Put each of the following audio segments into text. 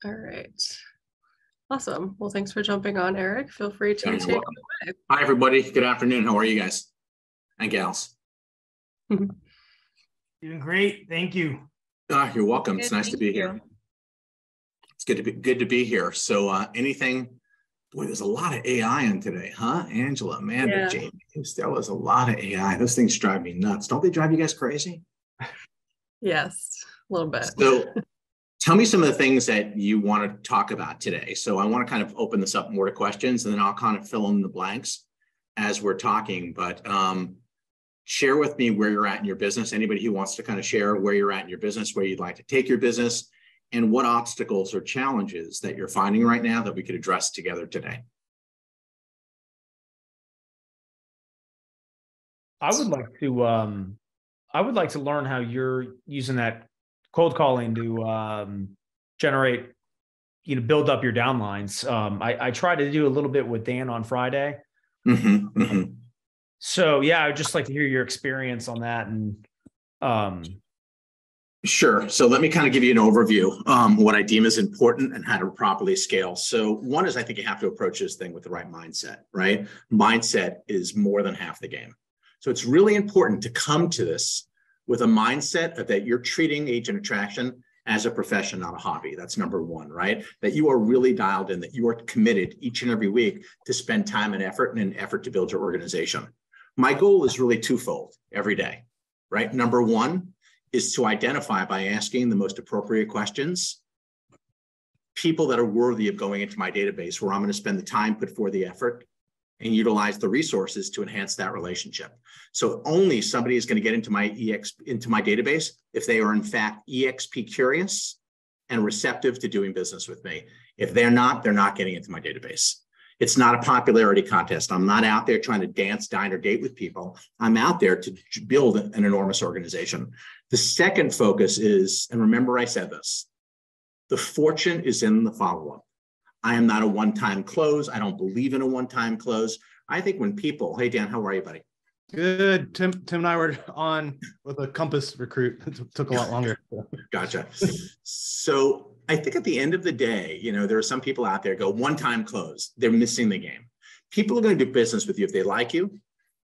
All right. Awesome. Well, thanks for jumping on, Eric. Feel free to Yeah, take it away. Hi, everybody. Good afternoon. How are you guys and gals? Doing great. Thank you. You're welcome. It's nice to be here. It's good to be here. So boy, there's a lot of AI in today, huh? Angela, Amanda, James, there was a lot of AI. Those things drive me nuts. Don't they drive you guys crazy? Yes, a little bit. So tell me some of the things that you want to talk about today. So I want to kind of open this up more to questions, and then I'll kind of fill in the blanks as we're talking. But share with me where you're at in your business. Anybody who wants to kind of share where you're at in your business, where you'd like to take your business, and what obstacles or challenges that you're finding right now that we could address together today. I would like to learn how you're using that cold calling to generate, build up your downlines. I tried to do a little bit with Dan on Friday. So yeah, I'd just like to hear your experience on that. And Sure. So let me kind of give you an overview, what I deem is important and how to properly scale. So one is, I think you have to approach this thing with the right mindset, right? Mindset is more than half the game. So it's really important to come to this with a mindset that you're treating agent attraction as a profession, not a hobby. That's number one, right? That you are really dialed in, that you are committed each and every week to spend time and effort in an effort to build your organization. My goal is really twofold every day, right? Number one is to identify, by asking the most appropriate questions, people that are worthy of going into my database, where I'm going to spend the time, put forth the effort, and utilize the resources to enhance that relationship. So only somebody is going to get into my database if they are in fact eXp curious and receptive to doing business with me. If they're not getting into my database. It's not a popularity contest. I'm not out there trying to dance, dine, or date with people. I'm out there to build an enormous organization. The second focus is, and remember I said this, the fortune is in the follow-up. I am not a one-time close. I don't believe in a one-time close. I think when people, hey, Dan, how are you, buddy? Good. Tim and I were on with a Compass recruit. It took a lot longer. Gotcha. So I think at the end of the day, there are some people out there go one-time close. They're missing the game. People are going to do business with you if they like you,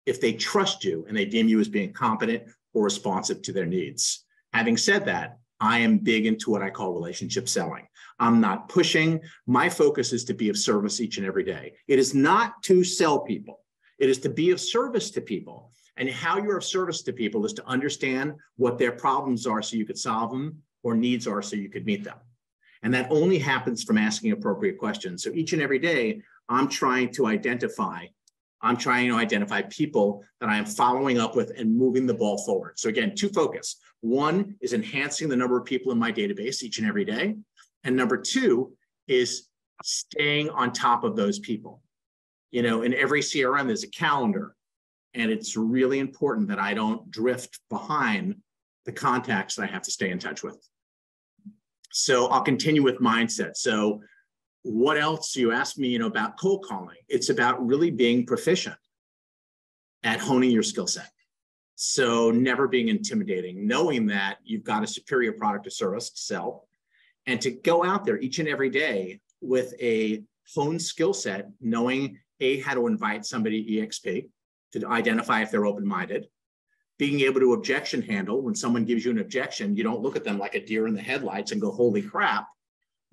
if they trust you, and they deem you as being competent or responsive to their needs. Having said that, I am big into what I call relationship selling. I'm not pushing. My focus is to be of service each and every day. It is not to sell people. It is to be of service to people. And how you're of service to people is to understand what their problems are so you could solve them, or needs are so you could meet them. And that only happens from asking appropriate questions. So each and every day, I'm trying to identify people that I am following up with and moving the ball forward. So again, two focus. One is enhancing the number of people in my database each and every day. And number two is staying on top of those people. In every CRM, there's a calendar, and it's really important that I don't drift behind the contacts that I have to stay in touch with. So I'll continue with mindset. So what else? You asked me, about cold calling. It's about really being proficient at honing your skill set. So never being intimidating, knowing that you've got a superior product or service to sell, and to go out there each and every day with a honed skill set, knowing how to invite somebody to eXp, to identify if they're open-minded, being able to objection handle. When someone gives you an objection, you don't look at them like a deer in the headlights and go, holy crap,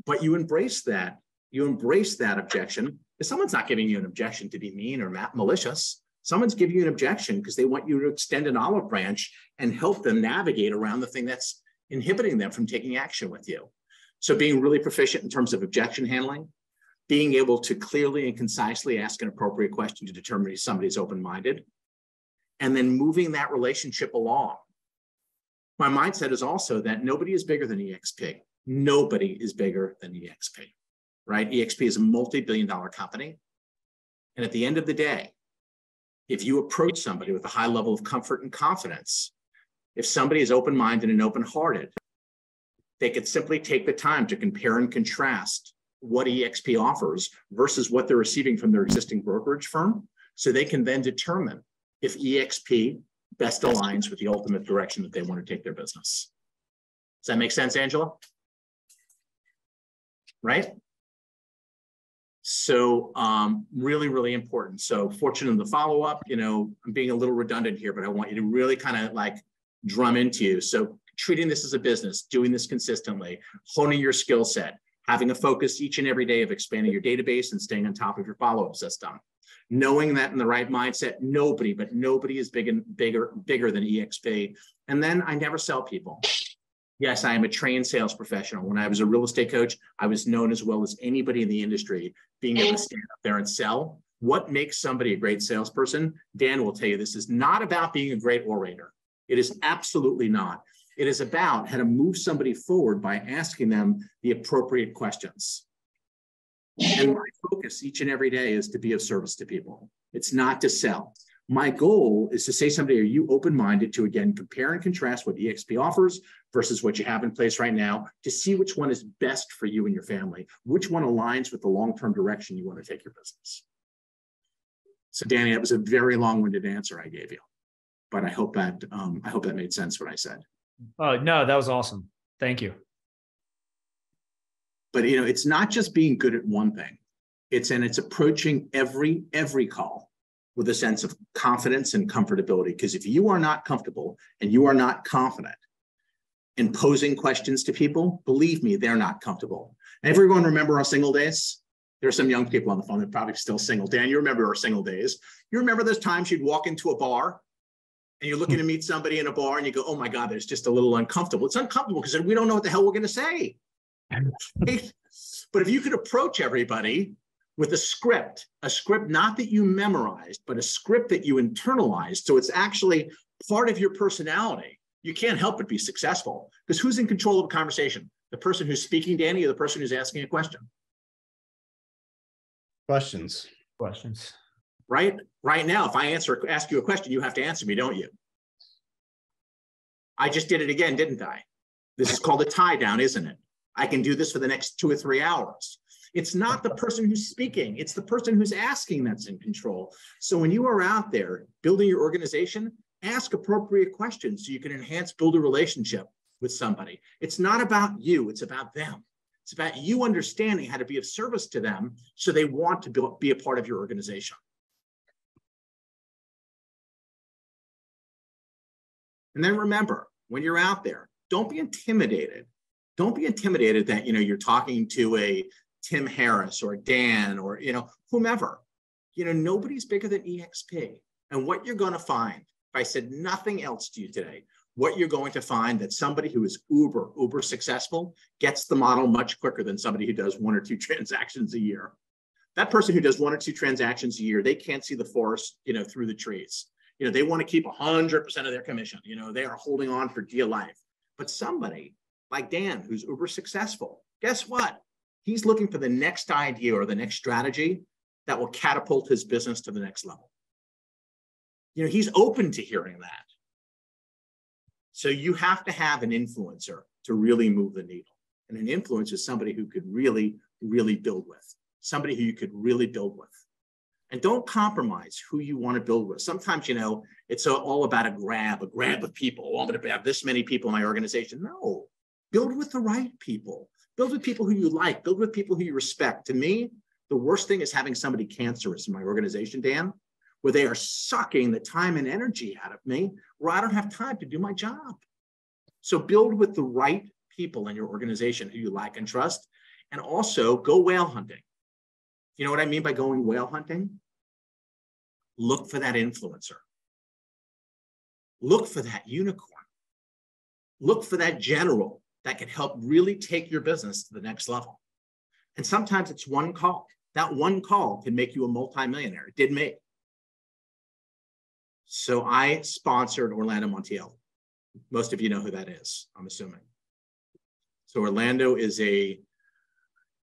but you embrace that. You embrace that objection. If someone's not giving you an objection to be mean or malicious, someone's giving you an objection because they want you to extend an olive branch and help them navigate around the thing that's inhibiting them from taking action with you. So being really proficient in terms of objection handling, being able to clearly and concisely ask an appropriate question to determine if somebody's open-minded, and then moving that relationship along. My mindset is also that nobody is bigger than eXp. Nobody is bigger than eXp, right? eXp is a multi-billion-dollar company. And at the end of the day, if you approach somebody with a high level of comfort and confidence, if somebody is open-minded and open-hearted, they could simply take the time to compare and contrast what eXp offers versus what they're receiving from their existing brokerage firm, so they can then determine if eXp best aligns with the ultimate direction that they want to take their business. Does that make sense, Angela? right? So really, really important. So fortunate in the follow-up, I'm being a little redundant here, but I want you to really kind of like drum into you. So treating this as a business, doing this consistently, honing your skill set, having a focus each and every day of expanding your database and staying on top of your follow-up system. Knowing that in the right mindset, nobody is bigger than eXp. And then I never sell people. Yes, I am a trained sales professional. When I was a real estate coach, I was known as well as anybody in the industry, being able to stand up there and sell. What makes somebody a great salesperson? Dan will tell you this is not about being a great orator. It is absolutely not. It is about how to move somebody forward by asking them the appropriate questions. And my focus each and every day is to be of service to people. It's not to sell. My goal is to say to somebody, are you open-minded to, again, compare and contrast what eXp offers versus what you have in place right now to see which one is best for you and your family, which one aligns with the long-term direction you want to take your business. So Danny, that was a very long-winded answer I gave you, but I hope that made sense what I said. No, that was awesome. Thank you. But it's not just being good at one thing. It's approaching every call with a sense of confidence and comfortability. Because if you are not comfortable and you are not confident in posing questions to people, believe me, they're not comfortable. And everyone remember our single days? There are some young people on the phone that are probably still single. Dan, you remember our single days. You remember those times you'd walk into a bar and you're looking to meet somebody in a bar and you go, oh my God, it's just a little uncomfortable. It's uncomfortable because we don't know what the hell we're going to say. Right? But if you could approach everybody with a script not that you memorized, but a script that you internalized, so it's actually part of your personality, you can't help but be successful. Because who's in control of a conversation? The person who's speaking, Danny, or the person who's asking a question? Questions. Right? Right now, if I ask you a question, you have to answer me, don't you? I just did it again, didn't I? This is called a tie down, isn't it? I can do this for the next 2 or 3 hours. It's not the person who's speaking. It's the person who's asking that's in control. So when you are out there building your organization, ask appropriate questions so you can build a relationship with somebody. It's not about you. It's about them. It's about you understanding how to be of service to them so they want to be a part of your organization. And then remember, when you're out there, don't be intimidated. Don't be intimidated that, you're talking to a Tim Harris or Dan or, whomever. Nobody's bigger than eXp. And what you're going to find, if I said nothing else to you today, what you're going to find that somebody who is uber successful gets the model much quicker than somebody who does 1 or 2 transactions a year. That person who does 1 or 2 transactions a year, they can't see the forest, through the trees. They want to keep 100% of their commission. They are holding on for dear life. But somebody like Dan, who's uber successful, guess what? He's looking for the next idea or the next strategy that will catapult his business to the next level. He's open to hearing that. So you have to have an influencer to really move the needle. And an influencer is somebody who could really, really build with, somebody who you could really build with. And don't compromise who you want to build with. Sometimes, it's all about a grab of people. Oh, I'm going to have this many people in my organization. No. Build with the right people. Build with people who you like. Build with people who you respect. To me, the worst thing is having somebody cancerous in my organization, Dan, where they are sucking the time and energy out of me, where I don't have time to do my job. So build with the right people in your organization who you like and trust, and also go whale hunting. You know what I mean by going whale hunting? Look for that influencer. Look for that unicorn. Look for that general that can help really take your business to the next level. And sometimes it's one call. That one call can make you a multimillionaire. It did me. So I sponsored Orlando Montiel. Most of you know who that is, I'm assuming. So Orlando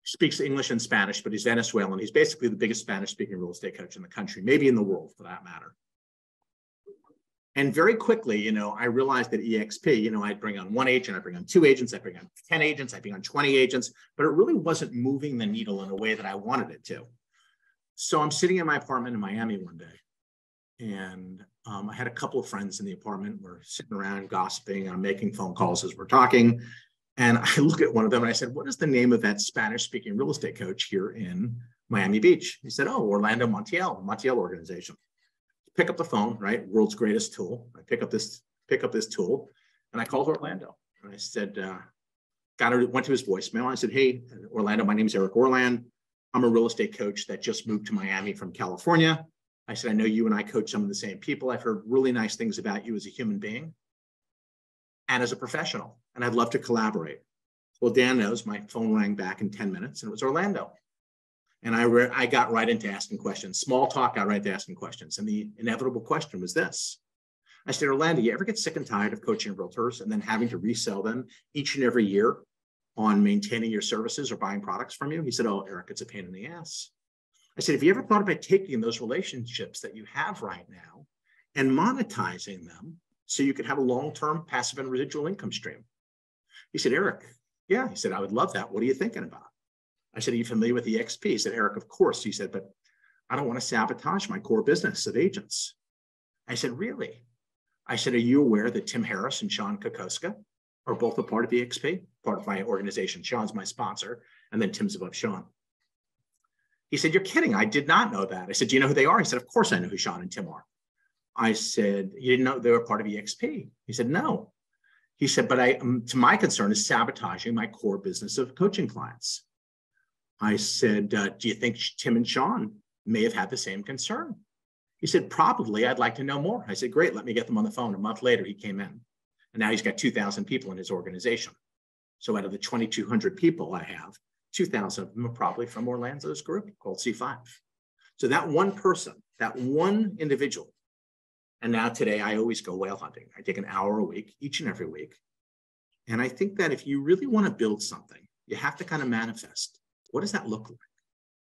speaks English and Spanish, but he's Venezuelan. He's basically the biggest Spanish-speaking real estate coach in the country, maybe in the world for that matter. And very quickly, I realized that eXp, I'd bring on 1 agent, I'd bring on 2 agents, I'd bring on 10 agents, I'd bring on 20 agents, but it really wasn't moving the needle in a way that I wanted it to. So I'm sitting in my apartment in Miami one day, and I had a couple of friends in the apartment. We're sitting around gossiping, I'm making phone calls as we're talking, And I look at one of them and I said, what is the name of that Spanish-speaking real estate coach here in Miami Beach? He said, oh, Orlando Montiel organization. Pick up the phone, right? World's greatest tool. I pick up this tool and I called Orlando. And I said, went to his voicemail. I said, hey, Orlando, my name is Eric Orland. I'm a real estate coach that just moved to Miami from California. I said, I know you and I coach some of the same people. I've heard really nice things about you as a human being and as a professional, and I'd love to collaborate. Well, Dan knows my phone rang back in 10 minutes and it was Orlando. And I got right into asking questions. Small talk, got right into asking questions. And the inevitable question was this. I said, Orlando, you ever get sick and tired of coaching realtors and then having to resell them each and every year on maintaining your services or buying products from you? He said, oh, Eric, it's a pain in the ass. I said, have you ever thought about taking those relationships that you have right now and monetizing them so you could have a long-term passive and residual income stream? He said, Eric, yeah. He said, I would love that. What are you thinking about? I said, are you familiar with eXp? He said, Eric, of course. He said, but I don't want to sabotage my core business of agents. I said, really? I said, are you aware that Tim Harris and Sean Kokoska are both a part of eXp, part of my organization? Sean's my sponsor, and then Tim's above Sean. He said, you're kidding. I did not know that. I said, do you know who they are? He said, of course I know who Sean and Tim are. I said, you didn't know they were part of eXp? He said, no. He said, but to my concern is sabotaging my core business of coaching clients. I said, do you think Tim and Sean may have had the same concern? He said, probably. I'd like to know more. I said, great. Let me get them on the phone. A month later, he came in. And now he's got 2,000 people in his organization. So out of the 2,200 people I have, 2,000 of them are probably from Orlando's group called C5. So that one person, that one individual. And now today, I always go whale hunting. I take an hour a week, each and every week. And I think that if you really want to build something, you have to kind of manifest. What does that look like?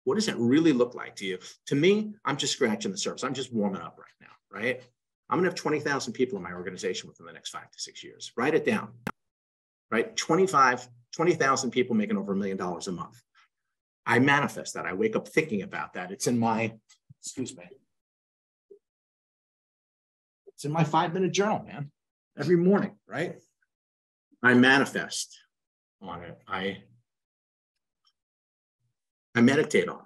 What does it really look like to you? To me, I'm just scratching the surface. I'm just warming up right now, right? I'm going to have 20,000 people in my organization within the next 5 to 6 years. Write it down, right? 20,000 people making over $1 million a month. I manifest that. I wake up thinking about that. It's in my, excuse me. It's in my 5-minute journal, man. Every morning, right? I manifest on it. I meditate on it.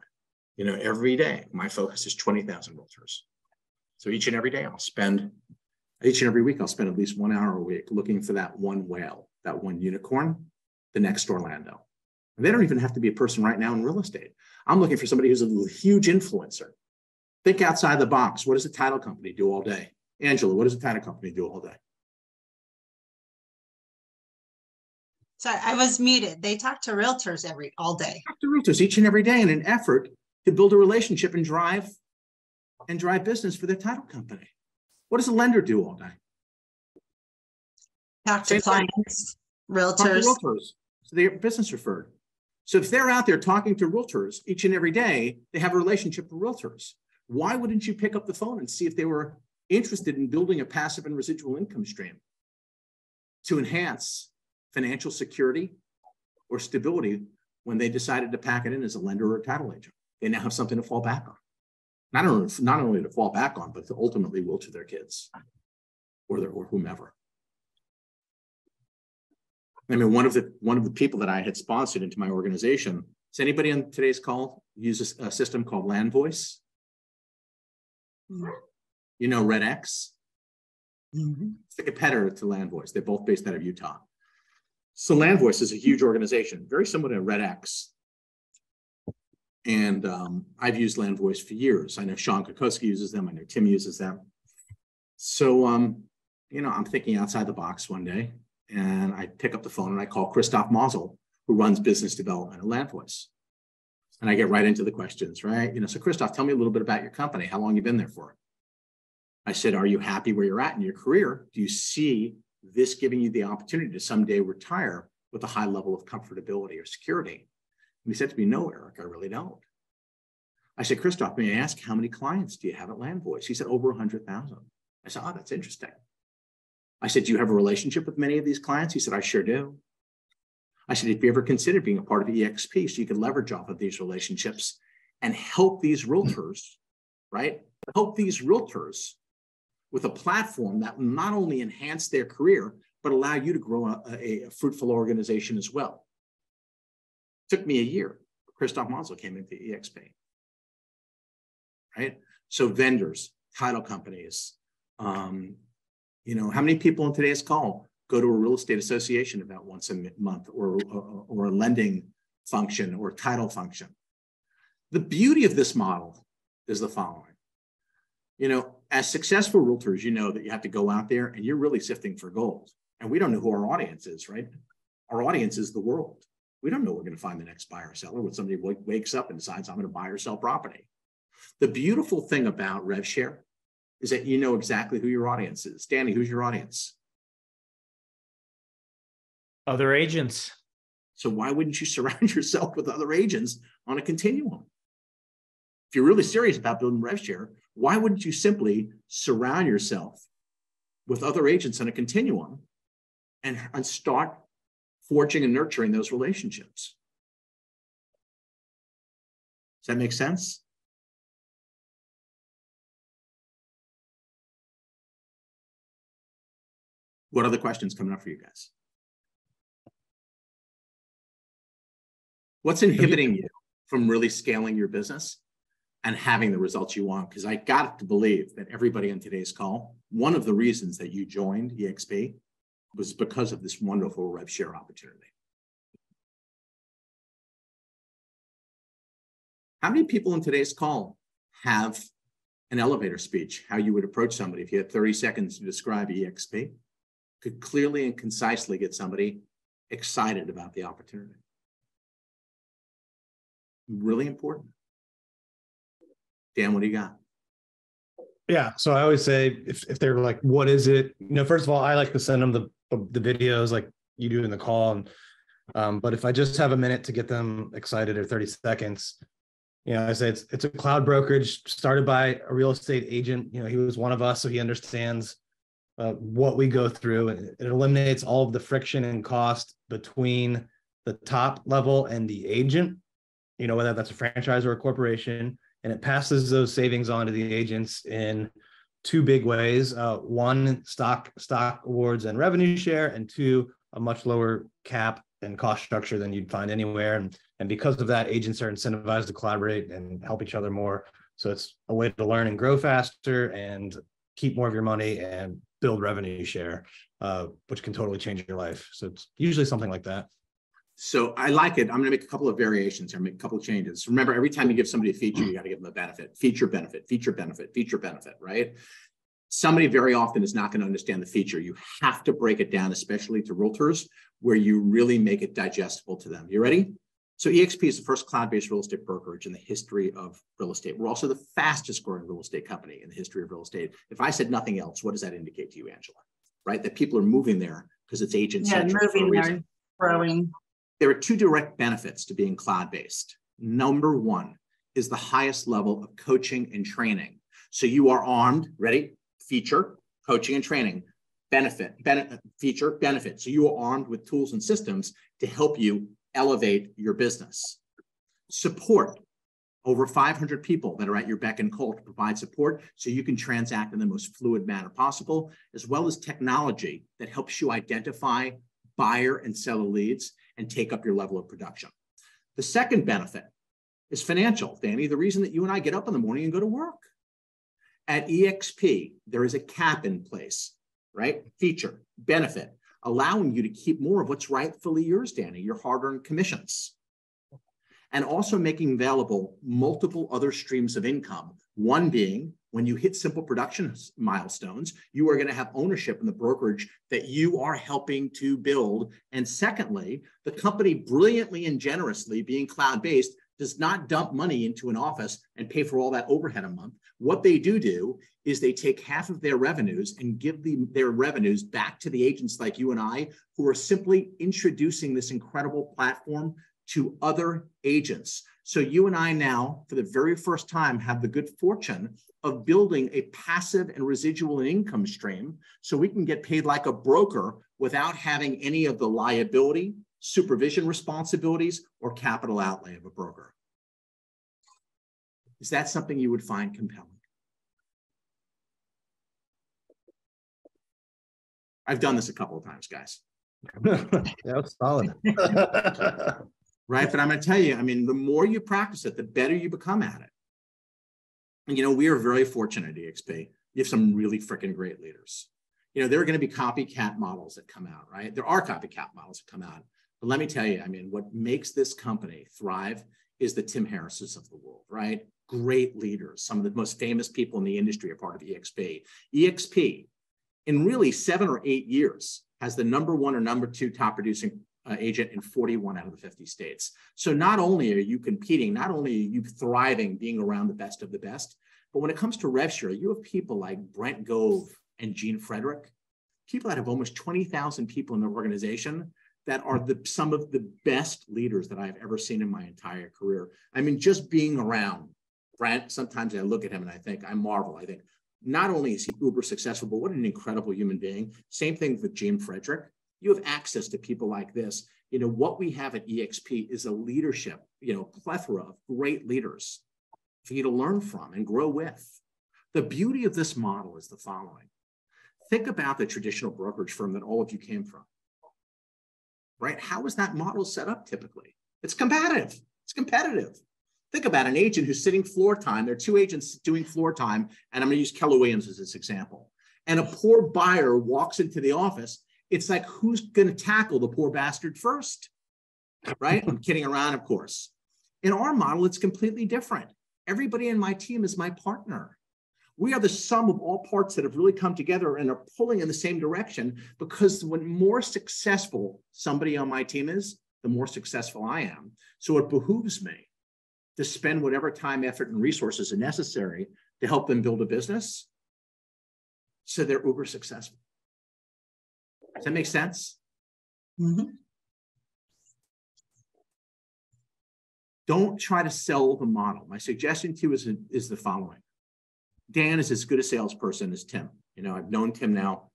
You know, every day, my focus is 20,000 realtors. So each and every day, each and every week, I'll spend at least 1 hour a week looking for that one whale, that one unicorn, the next Orlando. And they don't even have to be a person right now in real estate. I'm looking for somebody who's a huge influencer. Think outside the box. What does a title company do all day? Angela, what does a title company do all day? Sorry, I was muted. They talk to realtors all day. Talk to realtors each and every day in an effort to build a relationship and drive business for their title company. What does a lender do all day? Talk to clients, realtors. Talk to realtors. So they're business referred. So if they're out there talking to realtors each and every day, they have a relationship with realtors. Why wouldn't you pick up the phone and see if they were interested in building a passive and residual income stream to enhance financial security or stability when they decided to pack it in as a lender or a title agent? They now have something to fall back on. Not only to fall back on, but to ultimately will to their kids or whomever. I mean, one of the people that I had sponsored into my organization, does anybody on today's call use a system called Land Voice? You know RedX? It's the competitor to Land Voice. They're both based out of Utah. So Land Voice is a huge organization, very similar to RedX. And I've used Land Voice for years. I know Sean Kokoski uses them. I know Tim uses them. So, you know, I'm thinking outside the box one day, and I pick up the phone and I call Christoph Mazel, who runs business development at Land Voice. And I get right into the questions, right? You know, so Christoph, tell me a little bit about your company. How long you been there for? I said, are you happy where you're at in your career? Do you see this giving you the opportunity to someday retire with a high level of comfortability or security? And he said to me, no, Eric, I really don't. I said, Christoph, may I ask how many clients do you have at Land Voice? He said, over 100,000. I said, oh, that's interesting. I said, do you have a relationship with many of these clients? He said, I sure do. I said, have you ever considered being a part of eXp so you could leverage off of these relationships and help these realtors, right? Help these realtors with a platform that will not only enhance their career, but allow you to grow a fruitful organization as well. It took me a year. Christoph Mansell came into eXp, right? So vendors, title companies, you know, how many people in today's call go to a real estate association about once a month, or a lending function or title function? The beauty of this model is the following. You know, as successful realtors, you know that you have to go out there and you're really sifting for gold. And we don't know who our audience is, right? Our audience is the world. We don't know we're going to find the next buyer or seller when somebody wakes up and decides I'm going to buy or sell property. The beautiful thing about RevShare is that you know exactly who your audience is. Danny, who's your audience? Other agents. So why wouldn't you surround yourself with other agents on a continuum? If you're really serious about building RevShare, why wouldn't you simply surround yourself with other agents on a continuum and start forging and nurturing those relationships? Does that make sense? What other questions coming up for you guys? What's inhibiting you from really scaling your business and having the results you want? Because I got to believe that everybody on today's call, one of the reasons that you joined eXp was because of this wonderful RevShare opportunity. How many people in today's call have an elevator speech, how you would approach somebody if you had 30 seconds to describe eXp, could clearly and concisely get somebody excited about the opportunity? Really important. Dan, what do you got? Yeah. So I always say if they're like, what is it? You know, first of all, I like to send them the videos like you do in the call. And, but if I just have a minute to get them excited, or 30 seconds, you know, I say it's a cloud brokerage started by a real estate agent. You know, he was one of us, so he understands what we go through. And it eliminates all of the friction and cost between the top level and the agent, you know, whether that's a franchise or a corporation. And it passes those savings on to the agents in two big ways. One, stock awards and revenue share, and two, a much lower cap and cost structure than you'd find anywhere. And because of that, agents are incentivized to collaborate and help each other more. So it's a way to learn and grow faster and keep more of your money and build revenue share, which can totally change your life. So it's usually something like that. So I like it. I'm going to make a couple of variations here, make a couple of changes. Remember, every time you give somebody a feature, you got to give them a benefit. Feature, benefit, feature, benefit, feature, benefit, right? Somebody very often is not going to understand the feature. You have to break it down, especially to realtors, where you really make it digestible to them. You ready? So eXp is the first cloud-based real estate brokerage in the history of real estate. We're also the fastest growing real estate company in the history of real estate. If I said nothing else, what does that indicate to you, Angela? Right? That people are moving there because it's agent-centric. Yeah, moving there, growing. There are two direct benefits to being cloud-based. Number one is the highest level of coaching and training. So you are armed, ready? Feature, coaching and training. Benefit, feature, benefit. So you are armed with tools and systems to help you elevate your business. Support, over 500 people that are at your beck and call to provide support so you can transact in the most fluid manner possible, as well as technology that helps you identify buyer and seller leads and take up your level of production. The second benefit is financial, Danny, the reason that you and I get up in the morning and go to work. At eXp, there is a cap in place, right? Feature, benefit, allowing you to keep more of what's rightfully yours, Danny, your hard-earned commissions. And also making available multiple other streams of income. One being, when you hit simple production milestones, you are going to have ownership in the brokerage that you are helping to build. And secondly, the company brilliantly and generously, being cloud-based, does not dump money into an office and pay for all that overhead a month. What they do is they take half of their revenues and give their revenues back to the agents like you and I, who are simply introducing this incredible platform to other agents. So you and I now, for the very first time, have the good fortune of building a passive and residual income stream so we can get paid like a broker without having any of the liability, supervision responsibilities, or capital outlay of a broker. Is that something you would find compelling? I've done this a couple of times, guys. That was solid. Right? But I'm going to tell you, I mean, the more you practice it, the better you become at it. And, you know, we are very fortunate at eXp. You have some really freaking great leaders. You know, there are going to be copycat models that come out, right? There are copycat models that come out. But let me tell you, I mean, what makes this company thrive is the Tim Harrises of the world, right? Great leaders. Some of the most famous people in the industry are part of eXp. eXp, in really 7 or 8 years, has the #1 or #2 top producing agent in 41 out of the 50 states. So not only are you competing, not only are you thriving being around the best of the best, but when it comes to rev share, you have people like Brent Gove and Gene Frederick, people that have almost 20,000 people in their organization that are some of the best leaders that I've ever seen in my entire career. I mean, just being around Brent, sometimes I look at him and I think, I marvel. I think, not only is he uber successful, but what an incredible human being. Same thing with Gene Frederick. You have access to people like this. You know, what we have at eXp is a leadership, you know, plethora of great leaders for you to learn from and grow with. The beauty of this model is the following. Think about the traditional brokerage firm that all of you came from, right? How is that model set up typically? It's competitive. It's competitive. Think about an agent who's sitting floor time. There are 2 agents doing floor time, and I'm going to use Keller Williams as this example. And a poor buyer walks into the office. It's like, who's going to tackle the poor bastard first, right? I'm kidding around, of course. In our model, it's completely different. Everybody in my team is my partner. We are the sum of all parts that have really come together and are pulling in the same direction, because when more successful somebody on my team is, the more successful I am. So it behooves me to spend whatever time, effort, and resources are necessary to help them build a business so they're uber successful. Does that make sense? Mm-hmm. Don't try to sell the model. My suggestion to you is the following. Dan is as good a salesperson as Tim. You know, I've known Tim now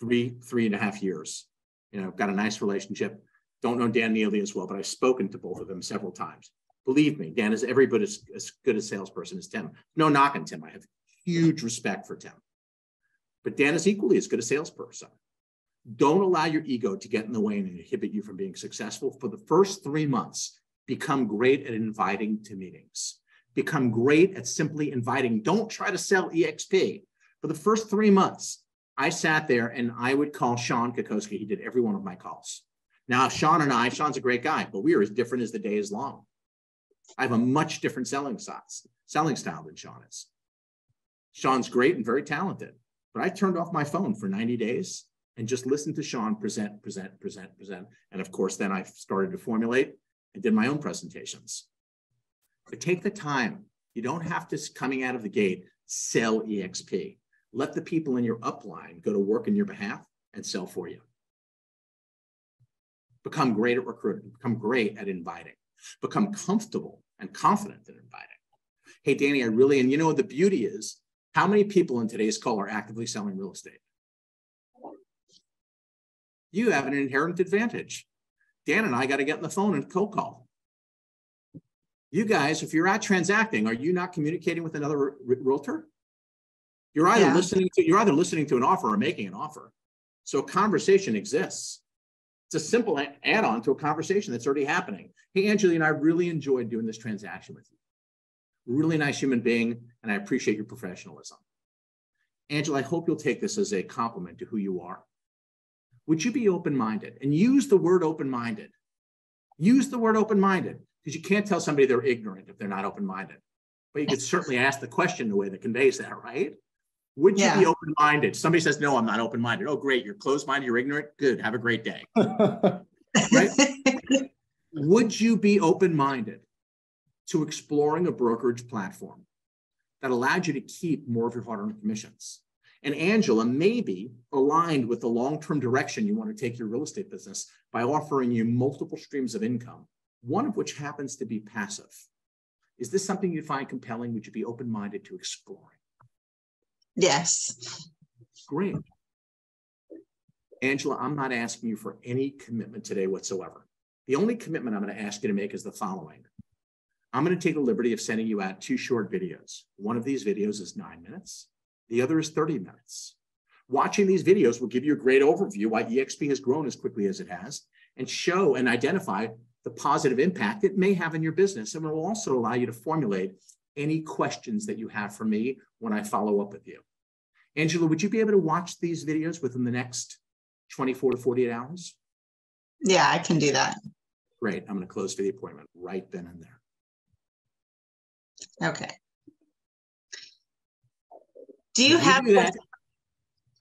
3.5 years. You know, I've got a nice relationship. Don't know Dan nearly as well, but I've spoken to both of them several times. Believe me, Dan is every bit as good a salesperson as Tim. No knock on Tim. I have huge respect for Tim. But Dan is equally as good a salesperson. Don't allow your ego to get in the way and inhibit you from being successful. For the first 3 months, become great at inviting to meetings. Become great at simply inviting. Don't try to sell eXp. For the first 3 months, I sat there and I would call Sean Kokoski. He did every one of my calls. Now, Sean's a great guy, but we are as different as the day is long. I have a much different selling style than Sean is. Sean's great and very talented, but I turned off my phone for 90 days and just listened to Sean present. And of course, then I started to formulate and did my own presentations. But take the time. You don't have to, coming out of the gate, sell eXp. Let the people in your upline go to work in your behalf and sell for you. Become great at recruiting. Become great at inviting. Become comfortable and confident in inviting. Hey, Danny, and you know what the beauty is? How many people in today's call are actively selling real estate? You have an inherent advantage. Dan and I got to get on the phone and cold call. You guys, if you're out transacting, are you not communicating with another realtor? You're either listening to an offer or making an offer. So a conversation exists. It's a simple add-on to a conversation that's already happening. Hey, Angeline, I really enjoyed doing this transaction with you. Really nice human being, and I appreciate your professionalism. Angela, I hope you'll take this as a compliment to who you are. Would you be open-minded? And use the word open-minded. Use the word open-minded, because you can't tell somebody they're ignorant if they're not open-minded. But you could certainly ask the question in a way that conveys that, right? Would you be open-minded? Somebody says, no, I'm not open-minded. Oh, great. You're closed-minded. You're ignorant. Good. Have a great day. Right? Would you be open-minded to exploring a brokerage platform that allowed you to keep more of your hard-earned commissions? And Angela may be aligned with the long-term direction you want to take your real estate business by offering you multiple streams of income, one of which happens to be passive. Is this something you find compelling? Would you be open-minded to exploring? Yes. Great. Angela, I'm not asking you for any commitment today whatsoever. The only commitment I'm going to ask you to make is the following. I'm going to take the liberty of sending you out 2 short videos. One of these videos is 9 minutes. The other is 30 minutes. Watching these videos will give you a great overview why eXp has grown as quickly as it has, and show and identify the positive impact it may have in your business. And it will also allow you to formulate any questions that you have for me when I follow up with you. Angela, would you be able to watch these videos within the next 24 to 48 hours? Yeah, I can do that. Great. I'm going to close for the appointment right then and there. Okay. Do you have that?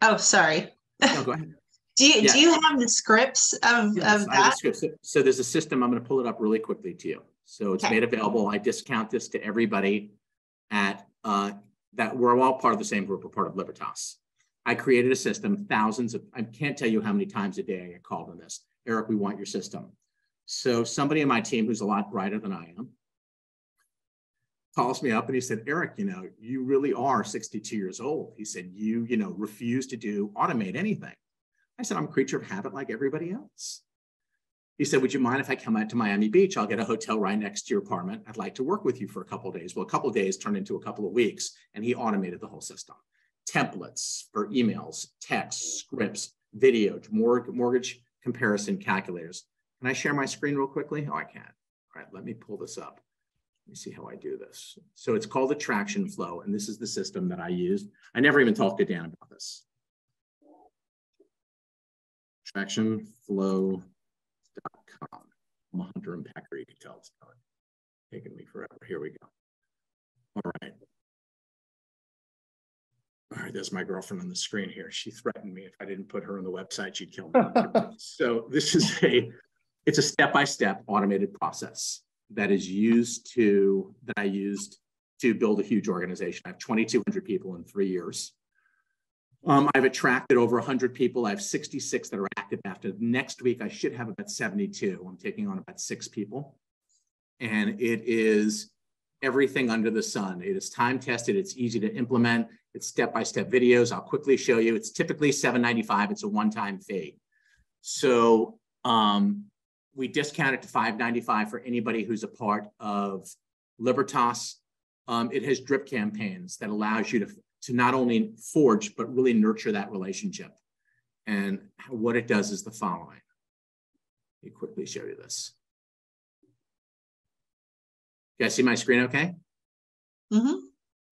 Oh, sorry. No, go ahead. Do you have the scripts of Yes, I have that? the scripts. So there's a system. I'm going to pull it up really quickly to you. So it's Okay. made available. I discount this to everybody at that we're all part of the same group. We're part of Libertas. I created a system, thousands of, I can't tell you how many times a day I get called on this. Eric, we want your system. So somebody in my team who's a lot brighter than I am calls me up and he said, Eric, you really are 62 years old. He said, you refuse to automate anything. I said, I'm a creature of habit like everybody else. He said, would you mind if I come out to Miami Beach? I'll get a hotel right next to your apartment. I'd like to work with you for a couple of days. Well, a couple of days turned into a couple of weeks, and he automated the whole system. Templates for emails, texts, scripts, video, mortgage comparison calculators. Can I share my screen real quickly? Oh, I can. All right, let me pull this up. Let me see how I do this. So it's called Attraction Flow, and this is the system that I used. I never even talked to Dan about this. AttractionFlow.com. I'm a hunter and packer, you can tell it's taking me forever. Here we go. All right. All right, there's my girlfriend on the screen here. She threatened me if I didn't put her on the website, she'd kill me. So this is it's a step-by-step automated process that I used to build a huge organization. I have 2,200 people in 3 years. I've attracted over 100 people. I have 66 that are active after. Next week, I should have about 72. I'm taking on about 6 people. And it is everything under the sun. It is time tested. It's easy to implement. It's step-by-step videos. I'll quickly show you. It's typically $7.95. It's a one-time fee. So we discount it to $5.95 for anybody who's a part of Libertas. It has drip campaigns that allows you to not only forge, but really nurture that relationship. And what it does is the following. Let me quickly show you this. You guys see my screen okay? Mm-hmm.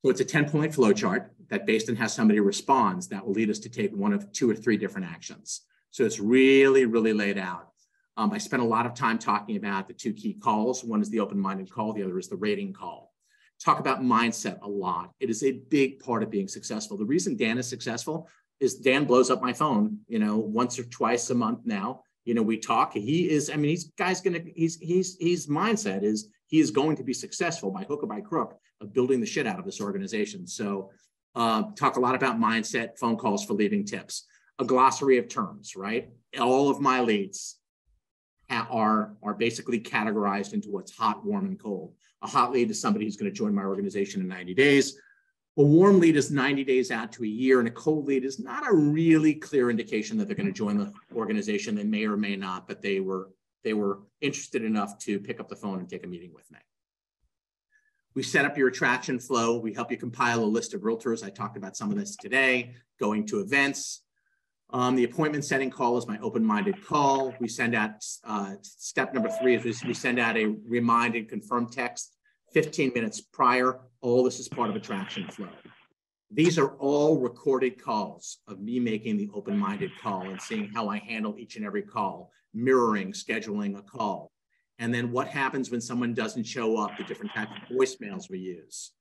So it's a 10-point flow chart that based on how somebody responds, that will lead us to take one of 2 or 3 different actions. So it's really, really laid out. I spent a lot of time talking about the 2 key calls. One is the open-minded call. The other is the rating call. Talk about mindset a lot. It is a big part of being successful. The reason Dan is successful is Dan blows up my phone, once or twice a month now. We talk. His mindset is he is going to be successful by hook or by crook of building the shit out of this organization. So talk a lot about mindset, phone calls for leaving tips, a glossary of terms, right? All of my leads are basically categorized into what's hot, warm, and cold. A hot lead is somebody who's going to join my organization in 90 days. A warm lead is 90 days out to a year, and a cold lead is not a really clear indication that they're going to join the organization. They may or may not, but they were interested enough to pick up the phone and take a meeting with me. We set up your attraction flow. We help you compile a list of realtors. I talked about some of this today, going to events. The appointment setting call is my open-minded call. We send out, step number 3 is we send out a remind and confirm text 15 minutes prior. All this is part of attraction flow. These are all recorded calls of me making the open-minded call and seeing how I handle each and every call, mirroring, scheduling a call. And then what happens when someone doesn't show up, the different types of voicemails we use.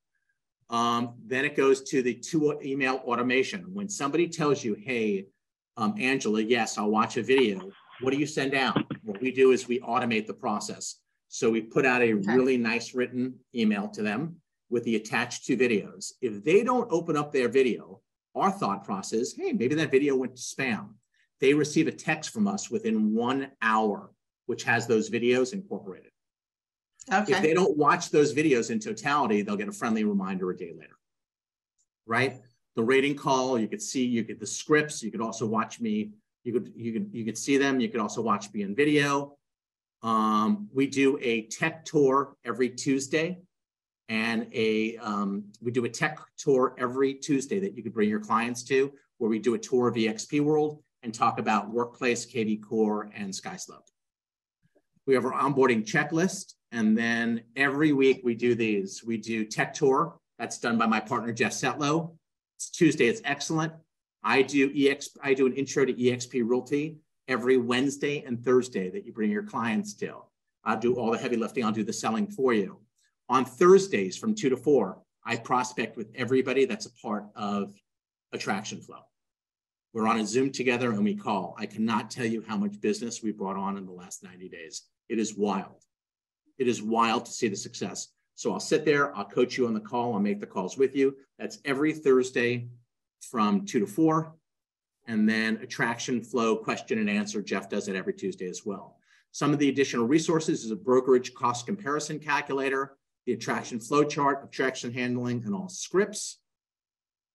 Then it goes to the 2 email automation. When somebody tells you, hey, Angela, yes, I'll watch a video. What do you send out? What we do is we automate the process. So we put out a really nice written email to them with the attached 2 videos. If they don't open up their video, our thought process, hey, maybe that video went to spam. They receive a text from us within 1 hour, which has those videos incorporated. Okay. If they don't watch those videos in totality, they'll get a friendly reminder a day later, right? The rating call, you could the scripts, you could also watch me, you could see them, you could also watch me in video. We do a tech tour every Tuesday, and we do a tech tour every Tuesday that you could bring your clients to. where we do a tour of eXp World and talk about Workplace, KV Core, and SkySlope. We have our onboarding checklist, and then every week we do these. We do Tech Tour. That's done by my partner, Jeff Setlow. It's Tuesday, it's excellent. I do an intro to eXp Realty every Wednesday and Thursday that you bring your clients to. I'll do all the heavy lifting. I'll do the selling for you. On Thursdays from 2 to 4, I prospect with everybody that's a part of Attraction Flow. We're on a Zoom together and we call. I cannot tell you how much business we brought on in the last 90 days. It is wild. It is wild to see the success. So I'll sit there, I'll coach you on the call, I'll make the calls with you. That's every Thursday from 2 to 4. And then Attraction Flow question and answer. Jeff does it every Tuesday as well. Some of the additional resources is a brokerage cost comparison calculator, the Attraction Flow chart, objection handling, and all scripts.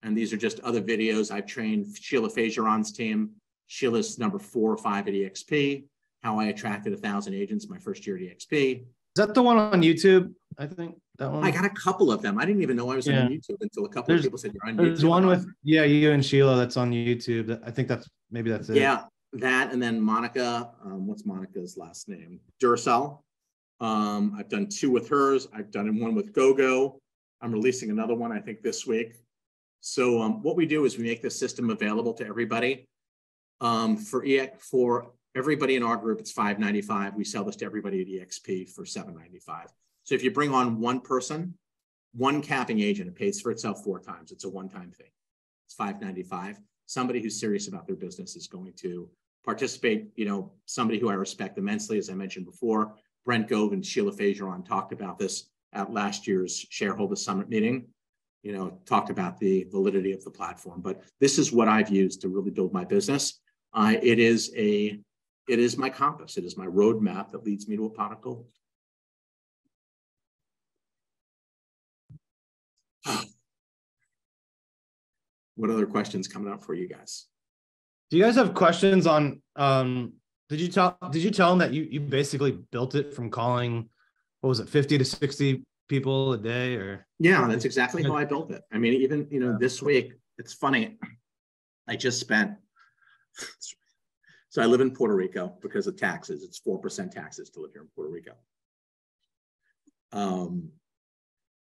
And these are just other videos. I've trained Sheila Fageron's team. Sheila's number 4 or 5 at eXp. How I attracted 1,000 agents my first year at eXp. Is that the one on YouTube? I think that one. I got a couple of them. I didn't even know I was on YouTube until a couple of people said you're on YouTube. There's one with you and Sheila that's on YouTube. I think maybe that's it. Yeah, that, and then Monica. What's Monica's last name? Dursel. I've done 2 with hers. I've done one with GoGo. I'm releasing another one I think this week. So what we do is we make this system available to everybody. For everybody in our group, it's $5.95. We sell this to everybody at eXp for $7.95. So if you bring on one person, one capping agent, it pays for itself 4 times. It's a one-time fee. It's $5.95. Somebody who's serious about their business is going to participate. You know, somebody who I respect immensely, as I mentioned before, Brent Gove and Sheila Fageron talked about this at last year's shareholder summit meeting. You know, talked about the validity of the platform. But this is what I've used to really build my business. It is my compass. It is my roadmap that leads me to a pot of gold. What other questions coming up for you guys? Do you guys have questions on? Did you tell them that you basically built it from calling, what was it, 50 to 60 people a day? Or yeah, that's exactly how I built it. I mean, even this week, it's funny. I just spent. So I live in Puerto Rico because of taxes. It's 4% taxes to live here in Puerto Rico.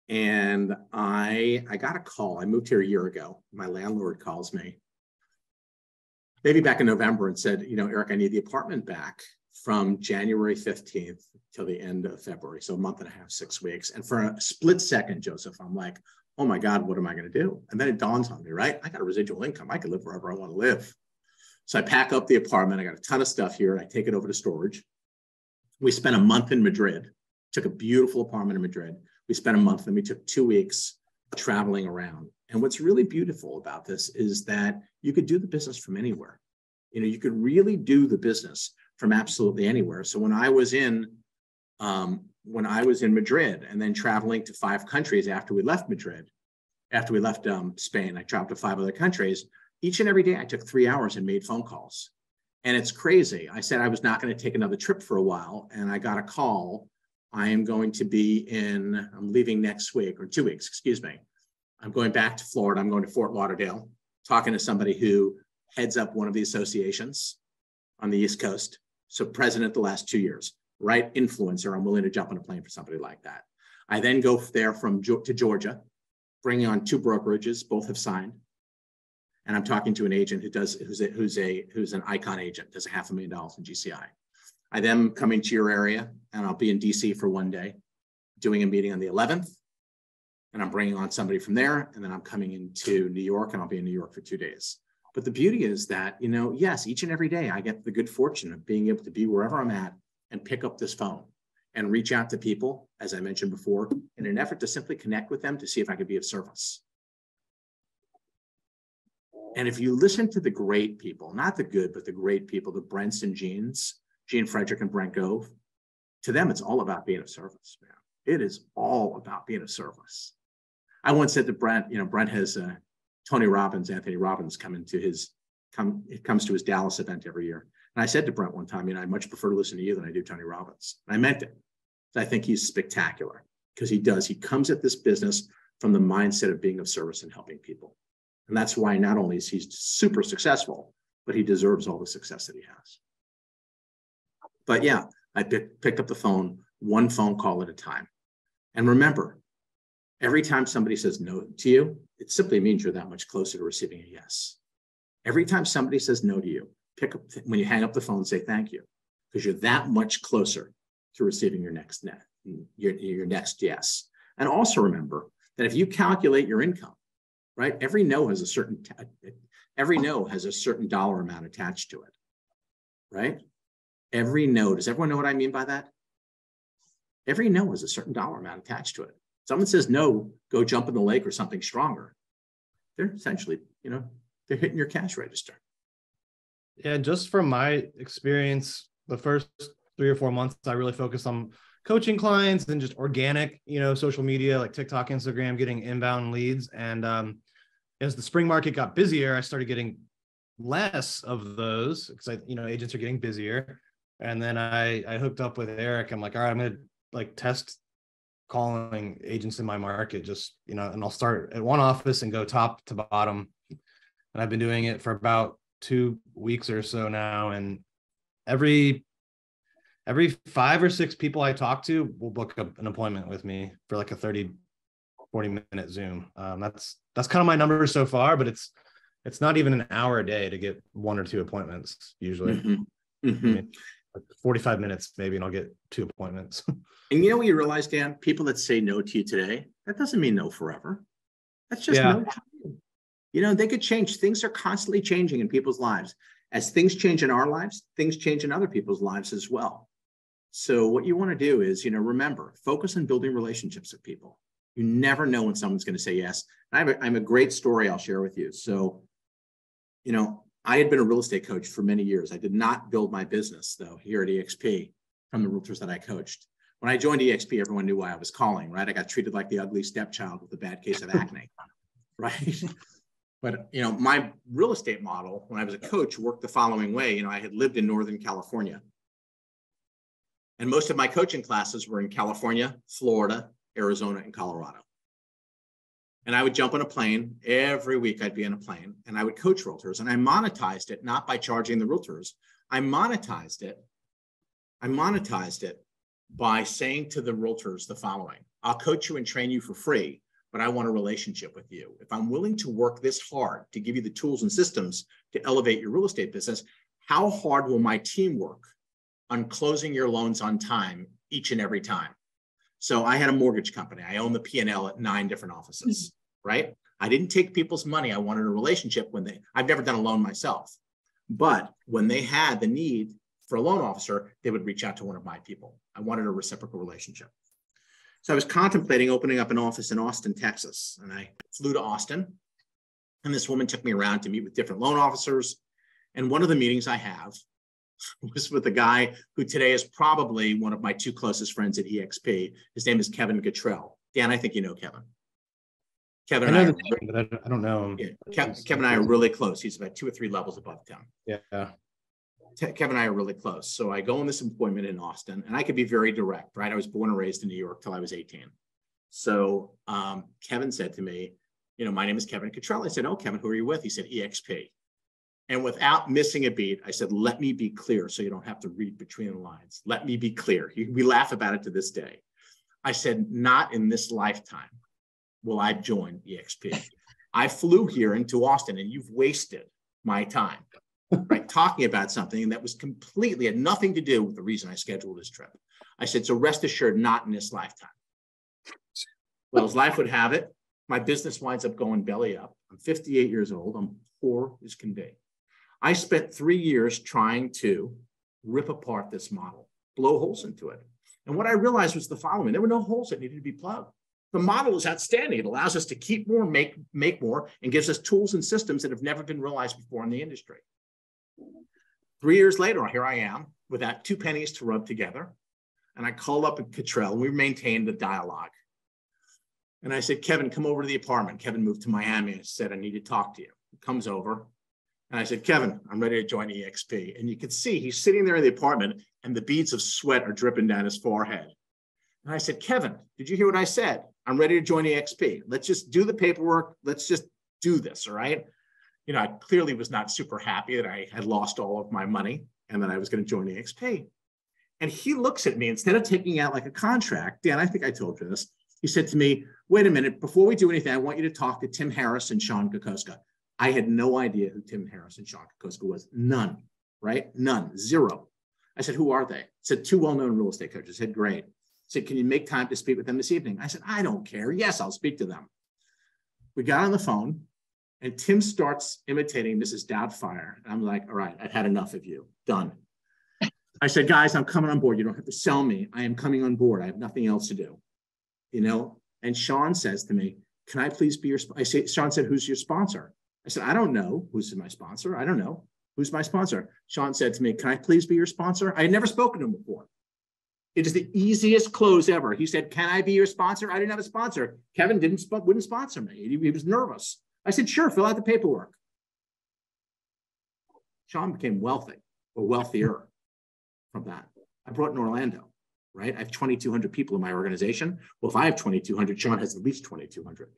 And I got a call. I moved here a year ago. My landlord calls me, maybe back in November, and said, Eric, I need the apartment back from January 15th till the end of February. So a month and a half, 6 weeks. And for a split second, Joseph, I'm like, oh my God, what am I going to do? And then it dawns on me, right? I got a residual income. I can live wherever I want to live. So I pack up the apartment. I got a ton of stuff here. I take it over to storage. We spent a month in Madrid, took a beautiful apartment in Madrid. We spent a month, and we took 2 weeks traveling around. And what's really beautiful about this is that you could do the business from anywhere. You could really do the business from absolutely anywhere. So when I was in Madrid and then traveling to 5 countries after we left Madrid, after we left Spain, I traveled to 5 other countries. Each and every day, I took 3 hours and made phone calls. And it's crazy. I said I was not going to take another trip for a while, and I got a call. I'm leaving next week, or 2 weeks, excuse me. I'm going back to Florida. I'm going to Fort Lauderdale, talking to somebody who heads up one of the associations on the East Coast. So president the last 2 years, right? Influencer. I'm willing to jump on a plane for somebody like that. I then go there to Georgia, bringing on 2 brokerages. Both have signed. And I'm talking to an agent who's an icon agent, does $500,000 in GCI. I then come into your area, and I'll be in DC for 1 day, doing a meeting on the 11th, and I'm bringing on somebody from there, and then I'm coming into New York, and I'll be in New York for 2 days. But the beauty is that, yes, each and every day I get the good fortune of being able to be wherever I'm at and pick up this phone and reach out to people, as I mentioned before, in an effort to simply connect with them to see if I could be of service. And if you listen to the great people, not the good, but the great people, the Brents and Gene Frederick and Brent Gove, to them, it's all about being of service, man. It is all about being of service. I once said to Brent, Brent has Anthony Robbins comes to his Dallas event every year. And I said to Brent one time, I much prefer to listen to you than I do Tony Robbins. And I meant it. I think he's spectacular because he comes at this business from the mindset of being of service and helping people. And that's why not only is he super successful, but he deserves all the success that he has. But yeah, I picked up the phone, one phone call at a time. And remember, every time somebody says no to you, it simply means you're that much closer to receiving a yes. Every time somebody says no to you, pick up, when you hang up the phone, say thank you, because you're that much closer to receiving your next next yes. And also remember that if you calculate your income, right, every no has a certain dollar amount attached to it, right? Every no, does everyone know what I mean by that? Every no has a certain dollar amount attached to it. Someone says no, go jump in the lake or something stronger. They're essentially, they're hitting your cash register. Yeah, just from my experience, the first 3 or 4 months, I really focused on coaching clients and just organic, social media like TikTok, Instagram, getting inbound leads. And as the spring market got busier, I started getting less of those because agents are getting busier. And then I hooked up with Eric. I'm like, all right, I'm gonna test calling agents in my market, just and I'll start at one office and go top to bottom. And I've been doing it for about 2 weeks or so now, and every 5 or 6 people I talk to will book an appointment with me for like a 30-40 minute Zoom. That's kind of my numbers so far, but it's not even an hour a day to get 1 or 2 appointments usually. Mm-hmm. Mm-hmm. I mean, 45 minutes maybe, and I'll get 2 appointments. And you know what you realize, Dan? People that say no to you today, that doesn't mean no forever. That's just no to you. They could change. Things are constantly changing in people's lives. As things change in our lives, things change in other people's lives as well. So what you want to do is, remember, focus on building relationships with people. You never know when someone's going to say yes. I have a great story I'll share with you. So, I had been a real estate coach for many years. I did not build my business, though, here at eXp from the realtors that I coached. When I joined eXp, everyone knew why I was calling, right? I got treated like the ugly stepchild with a bad case of acne, right? But, my real estate model, when I was a coach, worked the following way. I had lived in Northern California. And most of my coaching classes were in California, Florida, Arizona, and Colorado. And I would jump on a plane. Every week I'd be on a plane and I would coach realtors, and I monetized it, not by charging the realtors. I monetized it by saying to the realtors the following: I'll coach you and train you for free, but I want a relationship with you. If I'm willing to work this hard to give you the tools and systems to elevate your real estate business, how hard will my team work on closing your loans on time each and every time? So I had a mortgage company. I owned the P&L at 9 different offices, right? I didn't take people's money. I wanted a relationship I've never done a loan myself, but when they had the need for a loan officer, they would reach out to one of my people. I wanted a reciprocal relationship. So I was contemplating opening up an office in Austin, Texas, and I flew to Austin, and this woman took me around to meet with different loan officers. And one of the meetings I have was with a guy who today is probably one of my 2 closest friends at eXp. His name is Kevin Cottrell. Dan, I think you know Kevin. Kevin and I don't know him. Yeah, Kevin and I are really close. He's about 2 or 3 levels above Tim. Yeah. Kevin and I are really close. So I go on this appointment in Austin, and I could be very direct, right? I was born and raised in New York till I was 18. So Kevin said to me, my name is Kevin Cottrell. I said, oh, Kevin, who are you with? He said, eXp. And without missing a beat, I said, let me be clear so you don't have to read between the lines. Let me be clear. We laugh about it to this day. I said, not in this lifetime will I join eXp. I flew here into Austin, and you've wasted my time, right? Talking about something that was completely had nothing to do with the reason I scheduled this trip. I said, so rest assured, not in this lifetime. Well, as life would have it, my business winds up going belly up. I'm 58 years old. I'm poor as can be. I spent 3 years trying to rip apart this model, blow holes into it. And what I realized was the following: there were no holes that needed to be plugged. The model is outstanding. It allows us to keep more, make more, and gives us tools and systems that have never been realized before in the industry. 3 years later, here I am without 2 pennies to rub together. And I called up Cottrell, and we maintained the dialogue. And I said, Kevin, come over to the apartment. Kevin moved to Miami and said, I need to talk to you. He comes over. And I said, Kevin, I'm ready to join eXp. And you can see he's sitting there in the apartment, and the beads of sweat are dripping down his forehead. And I said, Kevin, did you hear what I said? I'm ready to join eXp. Let's just do the paperwork. Let's just do this, all right? You know, I clearly was not super happy that I had lost all of my money and that I was going to join eXp. And he looks at me, instead of taking out like a contract, Dan, I think I told you this, he said to me, wait a minute, before we do anything, I want you to talk to Tim Harris and Sean Kokoska. I had no idea who Tim Harris and Sean Kokoska was. None, right? None, zero. I said, who are they? He said, two well-known real estate coaches. I said, great. I said, can you make time to speak with them this evening? I said, I don't care. Yes, I'll speak to them. We got on the phone and Tim starts imitating Mrs. Doubtfire. And I'm like, all right, I've had enough of you. Done. I said, guys, I'm coming on board. You don't have to sell me. I am coming on board. I have nothing else to do. You know, and Sean says to me, can I please be your, Sean said, who's your sponsor? I said, I don't know who's my sponsor. I don't know. Who's my sponsor? Sean said to me, can I please be your sponsor? I had never spoken to him before. It is the easiest close ever. He said, can I be your sponsor? I didn't have a sponsor. Kevin wouldn't sponsor me. He was nervous. I said, sure, fill out the paperwork. Sean became wealthy or wealthier from that. I brought in Orlando, right? I have 2,200 people in my organization. Well, if I have 2,200, Sean has at least 2,200.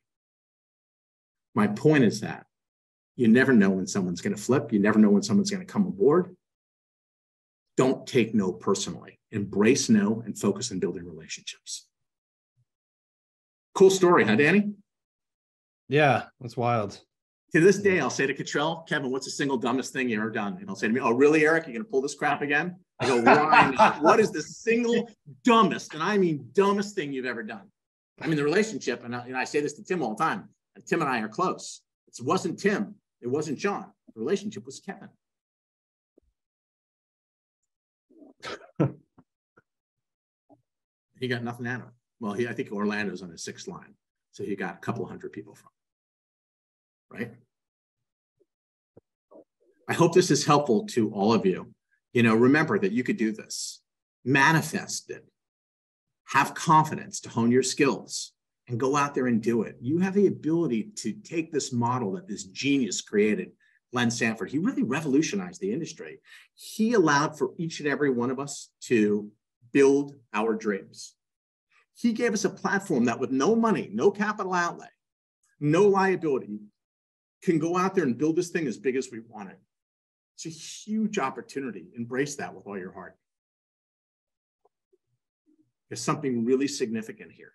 My point is that you never know when someone's going to flip. You never know when someone's going to come aboard. Don't take no personally. Embrace no and focus on building relationships. Cool story, huh, Danny? Yeah, that's wild. To this day, I'll say to Cottrell, Kevin, what's the single dumbest thing you ever done? And he'll say to me, oh, really, Eric? You're going to pull this crap again? I go, why not? What is the single dumbest, and I mean dumbest thing you've ever done? I mean, the relationship, and I say this to Tim all the time, and Tim and I are close. It wasn't Tim. It wasn't John. The relationship was Kevin. He got nothing out of it. Well, I think Orlando's on his sixth line. So he got a couple of hundred people from it, right? I hope this is helpful to all of you. You know, remember that you could do this. Manifest it. Have confidence to hone your skills and go out there and do it. You have the ability to take this model that this genius created, Len Sanford. He really revolutionized the industry. He allowed for each and every one of us to build our dreams. He gave us a platform that with no money, no capital outlay, no liability, can go out there and build this thing as big as we want it. It's a huge opportunity. Embrace that with all your heart. There's something really significant here.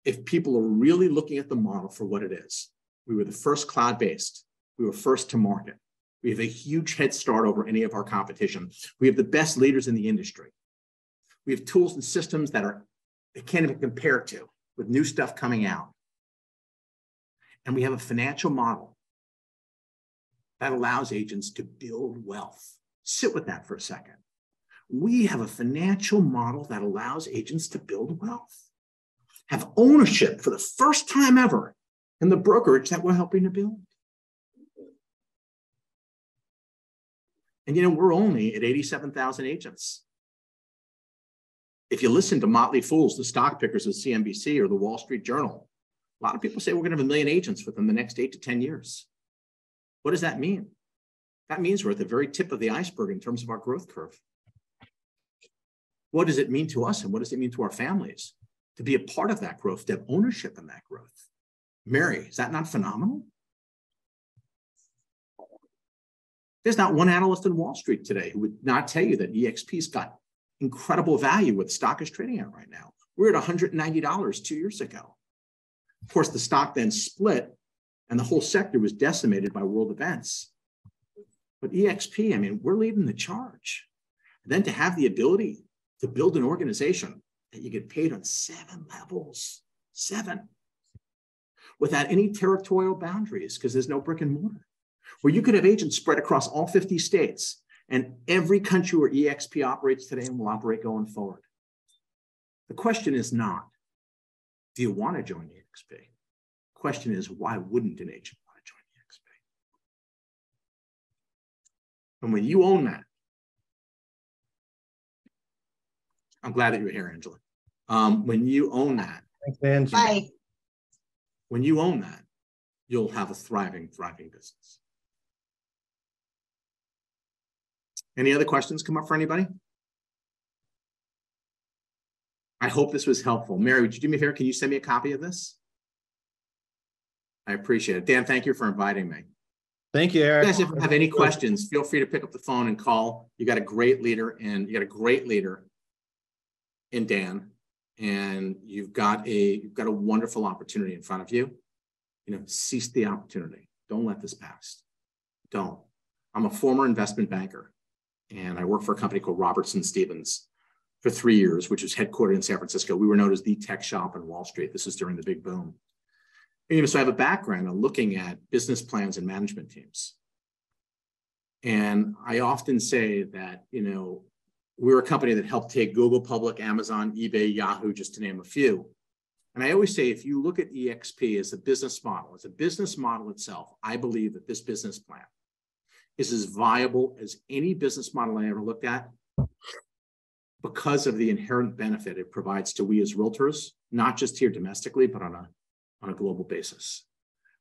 If people are really looking at the model for what it is, we were the first cloud-based. We were first to market. We have a huge head start over any of our competition. We have the best leaders in the industry. We have tools and systems that they can't even compare to, with new stuff coming out. And we have a financial model that allows agents to build wealth. Sit with that for a second. We have a financial model that allows agents to build wealth, have ownership for the first time ever in the brokerage that we're helping to build. And you know, we're only at 87,000 agents. If you listen to Motley Fools, the stock pickers of CNBC or the Wall Street Journal, a lot of people say we're going to have 1 million agents within the next 8 to 10 years. What does that mean? That means we're at the very tip of the iceberg in terms of our growth curve. What does it mean to us and what does it mean to our families to be a part of that growth, to have ownership in that growth? Mary, is that not phenomenal? There's not one analyst in Wall Street today who would not tell you that eXp's got incredible value what the stock is trading at right now. We're at $190 2 years ago. Of course, the stock then split and the whole sector was decimated by world events. But eXp, I mean, we're leading the charge. And then to have the ability to build an organization that you get paid on 7 levels, 7, without any territorial boundaries, because there's no brick and mortar, where you could have agents spread across all 50 states and every country where eXp operates today and will operate going forward. The question is not, do you want to join eXp? The question is, why wouldn't an agent want to join eXp? And when you own that, I'm glad that you're here, Angela. When you own that, Thanks, Angie. Bye. when you own that, you'll have a thriving business. Any other questions come up for anybody? I hope this was helpful. Mary, would you do me a favor? Can you send me a copy of this? I appreciate it. Dan, thank you for inviting me. Thank you, If Eric. you guys, if you have any questions, feel free to pick up the phone and call. You got a great leader, and you got a great leader in Dan, and you've got a wonderful opportunity in front of you. You know, seize the opportunity. Don't let this pass. Don't. I'm a former investment banker, and I worked for a company called Robertson Stevens for 3 years, which was headquartered in San Francisco. We were known as the tech shop on Wall Street. This is during the big boom. And, so I have a background on looking at business plans and management teams. And I often say that, we're a company that helped take Google public, Amazon, eBay, Yahoo, just to name a few. And I always say, if you look at eXp as a business model itself, I believe that this business plan is as viable as any business model I ever looked at because of the inherent benefit it provides to we as realtors, not just here domestically, but on a global basis.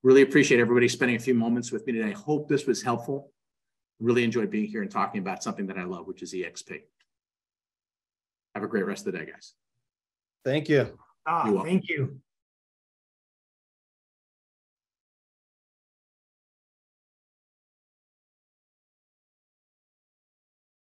Really appreciate everybody spending a few moments with me today. I hope this was helpful. Really enjoyed being here and talking about something that I love, which is eXp. Have a great rest of the day, guys. Thank you. Thank you.